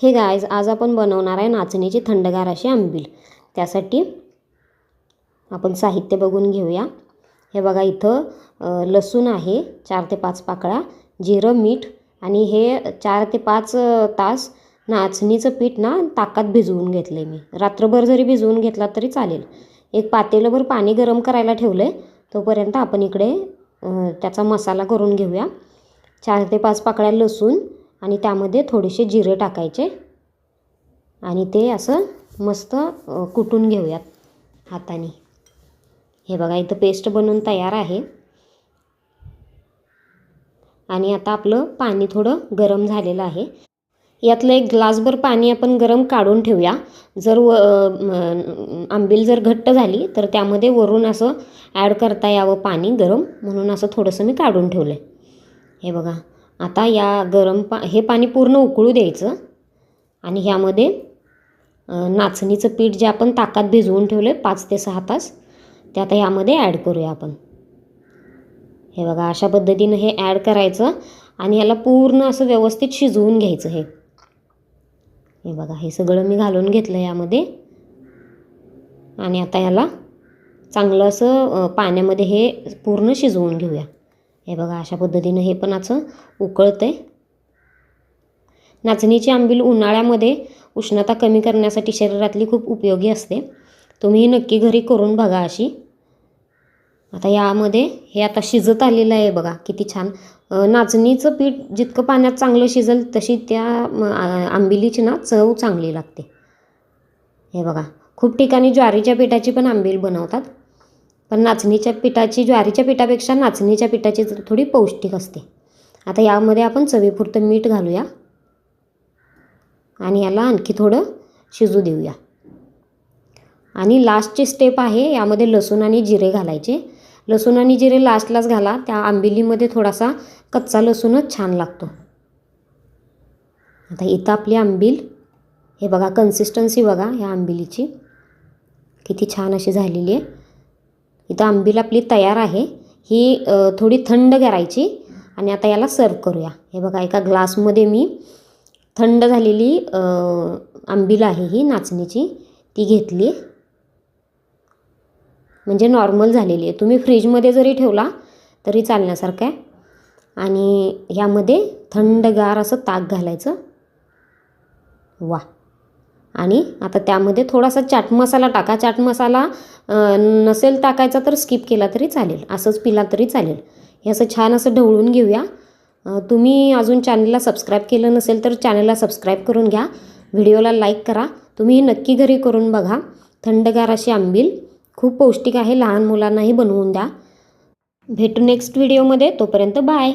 हे गाईज, आज आपण बनवणार आहे नाचणीची थंडगार अशी आंबील। त्यासाठी आपण साहित्य बघून घेऊया। हे बघा, इथं लसूण आहे 4 ते 5 पाकळ्या, जिरं, मीठ आणि हे 4 ते 5 तास नाचणीचं पीठ ना ताकात भिजवून घेतले मी। रात्रभर जरी भिजवून घेतला तरी चालेल। एक पातेलभर पाणी गरम करायला ठेवले, तोपर्यंत आपण इकडे त्याचा मसाला करून घेऊया। 4 ते 5 पाकळ्या लसूण आणि त्यामध्ये थोडेसे जिरे टाकायचे आणि ते असं मस्त कुटून घेऊयात हाताने। हे बघा, इथं पेस्ट बनवून तयार आहे। आणि आता आपलं पाणी थोडं गरम झालेलं आहे। यातलं एक ग्लासभर पाणी आपण गरम काढून ठेवूया। जर आंबील जर घट्ट झाली तर त्यामध्ये वरून असं ॲड करता यावं पाणी गरम, म्हणून असं थोडंसं मी काढून ठेवलं। हे बघा, आता या हे पाणी पूर्ण उकळू द्यायचं आणि ह्यामध्ये नाचणीचं पीठ जे आपण ताकात भिजवून ठेवले 5 ते 6 तास, ते आता यामध्ये ॲड करूया आपण। हे बघा, अशा पद्धतीने हे ॲड करायचं आणि याला पूर्ण असं व्यवस्थित शिजवून घ्यायचं। हे बघा, हे सगळं मी घालून घेतलं यामध्ये आणि आता याला चांगलं असं पाण्यामध्ये हे पूर्ण शिजवून घेऊया। हे बघा, अशा पद्धतीने हे पण असं उकळतंय। नाचणीची आंबील उन्हाळ्यामध्ये उष्णता कमी करण्यासाठी शरीरातली खूप उपयोगी असते। तुम्ही नक्की घरी करून बघा अशी। आता यामध्ये हे आता शिजत आलेलं आहे बघा, किती छान। नाचणीचं पीठ जितकं पाण्यात चांगलं शिजेल तशी त्या आंबिलीची ना चव चांगली लागते। हे बघा, खूप ठिकाणी ज्वारीच्या पिठाची पण आंबील बनवतात, पण ज्वारीच्या पिठापेक्षा नाचणीच्या पिठाची थोडी पौष्टिक असते। आता यामध्ये आपण चवीपुरतं मीठ घालूया आणि याला आणखी थोडं शिजू देऊया। आणि लास्टची स्टेप आहे, यामध्ये लसूण आणि जिरे घालायचे। लसूण आणि जिरे लास्टलाच घाला, त्या आंबिलीमध्ये थोडासा कच्चा लसूणच छान लागतो। आता इथं आपली आंबील, हे बघा कन्सिस्टन्सी बघा ह्या आंबिलीची किती छान अशी झालेली आहे। इथं आंबील आपली तयार आहे। ही थोडी थंड करायची आणि आता याला सर्व करूया। हे बघा, एका ग्लासमध्ये मी थंड झालेली आंबील आहे ही नाचणीची, ती घेतली, म्हणजे नॉर्मल झालेली आहे। तुम्ही फ्रीजमध्ये जरी ठेवला तरी चालण्यासारखं आहे। आणि ह्यामध्ये थंडगार असं ताक घालायचं। वा, आणि आता त्यामध्ये थोडासा चाट मसाला टाका। चाट मसाला नसेल टाकायचा तर स्किप केला तरी चालेल, असंच पिला तरी चालेल। हे असं छान असं ढवळून घेऊया। तुम्ही अजून चॅनलला सबस्क्राईब केलं नसेल तर चॅनलला सबस्क्राईब करून घ्या, व्हिडिओला लाईक करा। तुम्ही नक्की घरी करून बघा। थंडगार अशी आंबील खूप पौष्टिक आहे, लहान मुलांनाही बनवून द्या। भेटू नेक्स्ट व्हिडिओमध्ये, तोपर्यंत बाय।